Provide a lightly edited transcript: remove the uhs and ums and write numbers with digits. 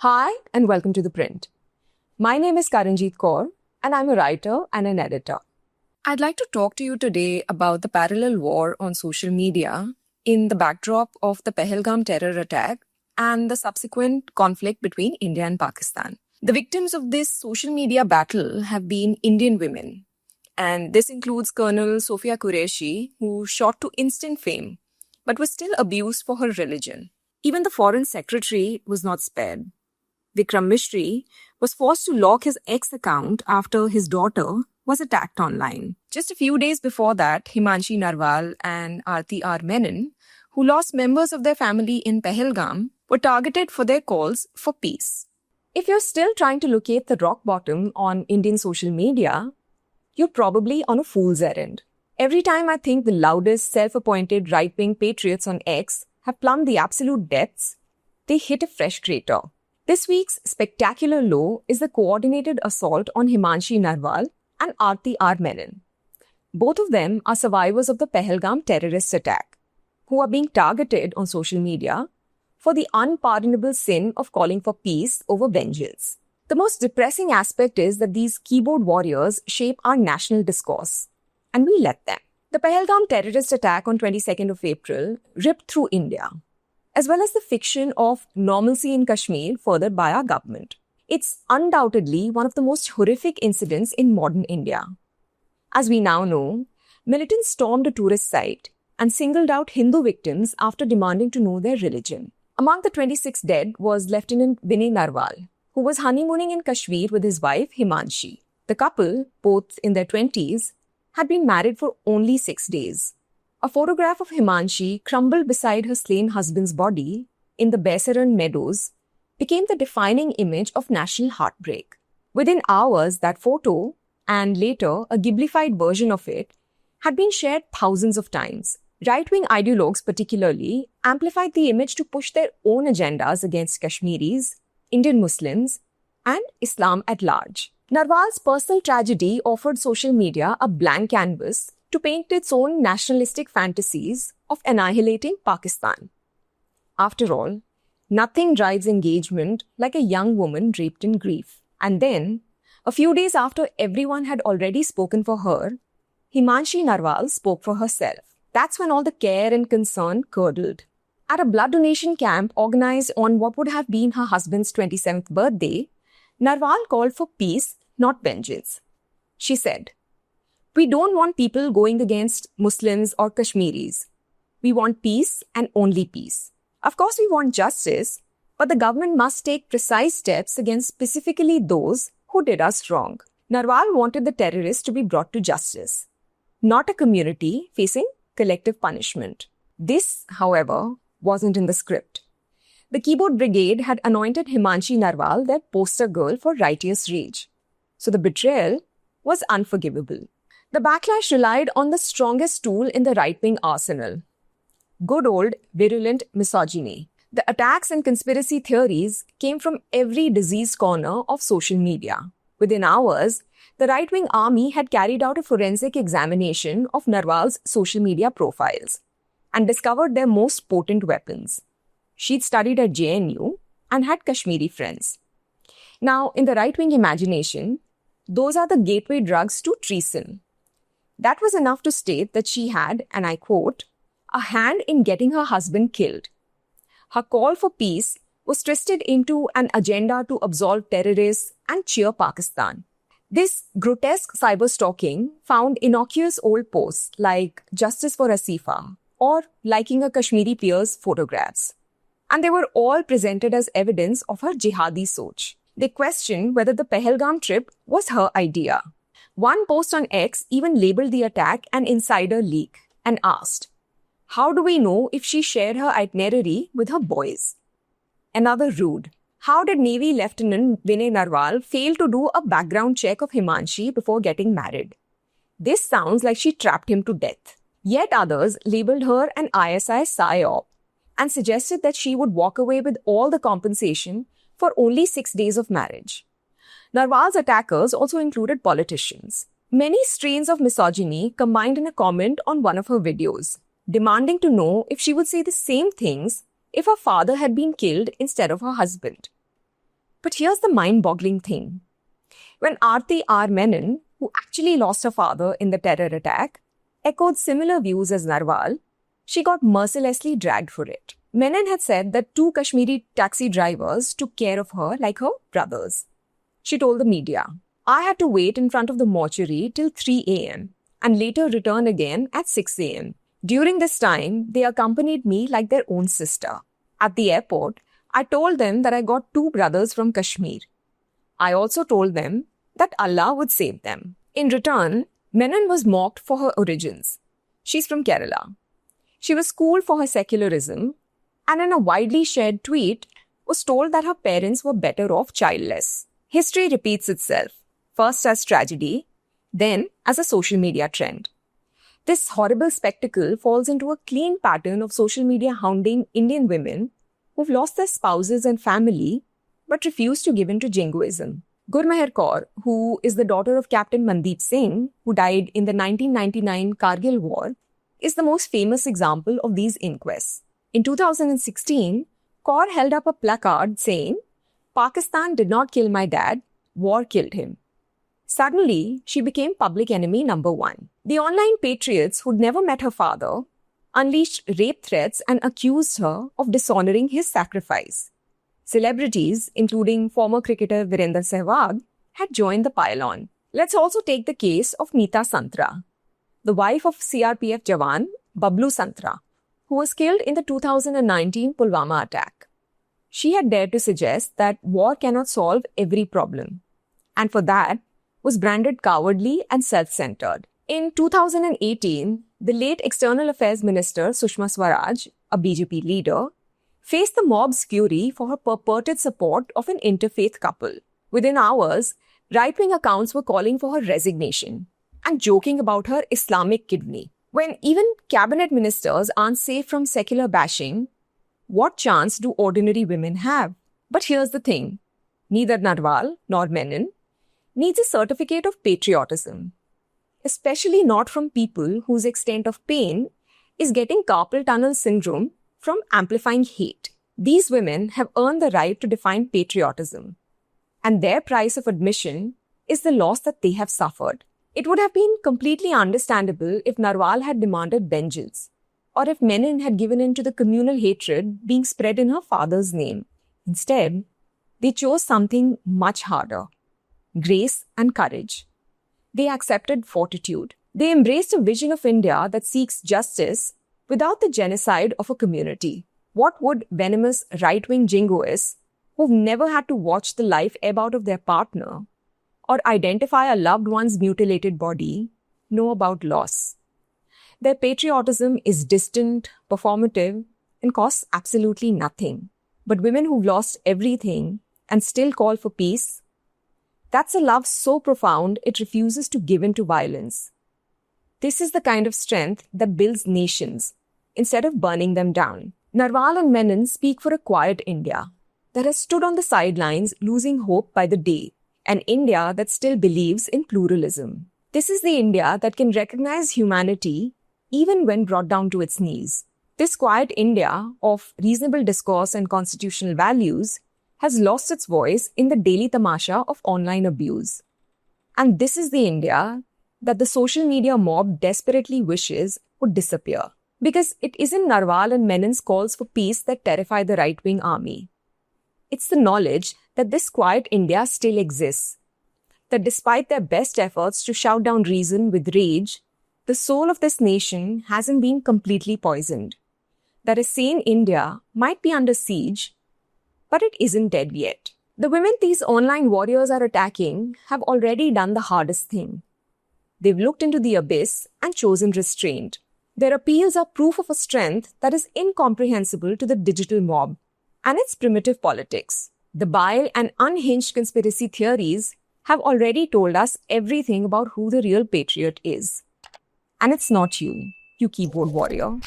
Hi, and welcome to The Print. My name is Karanjeet Kaur, and I'm a writer and an editor. I'd like to talk to you today about the parallel war on social media in the backdrop of the Pahalgam terror attack and the subsequent conflict between India and Pakistan. The victims of this social media battle have been Indian women, and this includes Colonel Sofia Qureshi, who shot to instant fame, but was still abused for her religion. Even the foreign secretary was not spared. Vikram Mishri was forced to lock his ex account after his daughter was attacked online. Just a few days before that, Himanshi Narwal and Aarti R. Menon, who lost members of their family in Pahalgam, were targeted for their calls for peace. If you're still trying to locate the rock bottom on Indian social media, you're probably on a fool's errand. Every time I think the loudest self-appointed right-wing patriots on X have plumbed the absolute depths, they hit a fresh crater. This week's spectacular low is the coordinated assault on Himanshi Narwal and Aarti R. Menon. Both of them are survivors of the Pahalgam terrorist attack, who are being targeted on social media for the unpardonable sin of calling for peace over vengeance. The most depressing aspect is that these keyboard warriors shape our national discourse, and we let them. The Pahalgam terrorist attack on 22nd of April ripped through India, as well as the fiction of normalcy in Kashmir furthered by our government. It's undoubtedly one of the most horrific incidents in modern India. As we now know, militants stormed a tourist site and singled out Hindu victims after demanding to know their religion. Among the 26 dead was Lieutenant Vinay Narwal, who was honeymooning in Kashmir with his wife Himanshi. The couple, both in their 20s, had been married for only 6 days. A photograph of Himanshi crumbled beside her slain husband's body in the Baisaran meadows became the defining image of national heartbreak. Within hours, that photo, and later a Ghiblified version of it, had been shared thousands of times. Right-wing ideologues particularly amplified the image to push their own agendas against Kashmiris, Indian Muslims, and Islam at large. Narwal's personal tragedy offered social media a blank canvas to paint its own nationalistic fantasies of annihilating Pakistan. After all, nothing drives engagement like a young woman draped in grief. And then, a few days after everyone had already spoken for her, Himanshi Narwal spoke for herself. That's when all the care and concern curdled. At a blood donation camp organized on what would have been her husband's 27th birthday, Narwal called for peace, not vengeance. She said, "We don't want people going against Muslims or Kashmiris. We want peace and only peace. Of course, we want justice, but the government must take precise steps against specifically those who did us wrong." Narwal wanted the terrorists to be brought to justice, not a community facing collective punishment. This, however, wasn't in the script. The Keyboard Brigade had anointed Himanshi Narwal their poster girl for righteous rage. So the betrayal was unforgivable. The backlash relied on the strongest tool in the right-wing arsenal: good old virulent misogyny. The attacks and conspiracy theories came from every diseased corner of social media. Within hours, the right-wing army had carried out a forensic examination of Narwal's social media profiles and discovered their most potent weapons. She'd studied at JNU and had Kashmiri friends. Now, in the right-wing imagination, those are the gateway drugs to treason. That was enough to state that she had, and I quote, a hand in getting her husband killed. Her call for peace was twisted into an agenda to absolve terrorists and cheer Pakistan. This grotesque cyber-stalking found innocuous old posts like "Justice for Asifa" or liking a Kashmiri peer's photographs. And they were all presented as evidence of her jihadi soch. They questioned whether the Pahalgam trip was her idea. One post on X even labeled the attack an insider leak and asked, "How do we know if she shared her itinerary with her boys?" Another rude, "How did Navy Lieutenant Vinay Narwal fail to do a background check of Himanshi before getting married? This sounds like she trapped him to death." Yet others labeled her an ISI psyop and suggested that she would walk away with all the compensation for only 6 days of marriage. Narwal's attackers also included politicians. Many strains of misogyny combined in a comment on one of her videos, demanding to know if she would say the same things if her father had been killed instead of her husband. But here's the mind-boggling thing. When Aarti R. Menon, who actually lost her father in the terror attack, echoed similar views as Narwal, she got mercilessly dragged for it. Menon had said that 2 Kashmiri taxi drivers took care of her like her brothers. She told the media, "I had to wait in front of the mortuary till 3 a.m. and later return again at 6 a.m. During this time, they accompanied me like their own sister. At the airport, I told them that I got 2 brothers from Kashmir. I also told them that Allah would save them." In return, Menon was mocked for her origins. She's from Kerala. She was schooled for her secularism, and in a widely shared tweet, was told that her parents were better off childless. History repeats itself, first as tragedy, then as a social media trend. This horrible spectacle falls into a clean pattern of social media hounding Indian women who've lost their spouses and family but refuse to give in to jingoism. Gurmeher Kaur, who is the daughter of Captain Mandeep Singh, who died in the 1999 Kargil War, is the most famous example of these inquests. In 2016, Kaur held up a placard saying, "Pakistan did not kill my dad, war killed him." Suddenly, she became public enemy number 1. The online patriots who'd never met her father unleashed rape threats and accused her of dishonoring his sacrifice. Celebrities, including former cricketer Virender Sehwag, had joined the pile-on. Let's also take the case of Neeta Santra, the wife of CRPF Jawan Bablu Santra, who was killed in the 2019 Pulwama attack. She had dared to suggest that war cannot solve every problem, and for that was branded cowardly and self-centered. In 2018, the late External Affairs Minister Sushma Swaraj, a BJP leader, faced the mob's fury for her purported support of an interfaith couple. Within hours, right-wing accounts were calling for her resignation and joking about her Islamic kidney. When even cabinet ministers aren't safe from secular bashing, what chance do ordinary women have? But here's the thing. Neither Narwal nor Menon needs a certificate of patriotism, especially not from people whose extent of pain is getting carpal tunnel syndrome from amplifying hate. These women have earned the right to define patriotism, and their price of admission is the loss that they have suffered. It would have been completely understandable if Narwal had demanded vengeance, or if Menon had given in to the communal hatred being spread in her father's name. Instead, they chose something much harder: grace and courage. They accepted fortitude. They embraced a vision of India that seeks justice without the genocide of a community. What would venomous right-wing jingoists who've never had to watch the life ebb out of their partner or identify a loved one's mutilated body know about loss? Their patriotism is distant, performative, and costs absolutely nothing. But women who've lost everything and still call for peace, that's a love so profound it refuses to give in to violence. This is the kind of strength that builds nations instead of burning them down. Narwal and Menon speak for a quiet India that has stood on the sidelines losing hope by the day, an India that still believes in pluralism. This is the India that can recognize humanity even when brought down to its knees. This quiet India of reasonable discourse and constitutional values has lost its voice in the daily tamasha of online abuse. And this is the India that the social media mob desperately wishes would disappear. Because it isn't Narwal and Menon's calls for peace that terrify the right-wing army. It's the knowledge that this quiet India still exists, that despite their best efforts to shout down reason with rage, the soul of this nation hasn't been completely poisoned, that a sane India might be under siege, but it isn't dead yet. The women these online warriors are attacking have already done the hardest thing. They've looked into the abyss and chosen restraint. Their appeals are proof of a strength that is incomprehensible to the digital mob and its primitive politics. The bile and unhinged conspiracy theories have already told us everything about who the real patriot is. And it's not you, you keyboard warrior.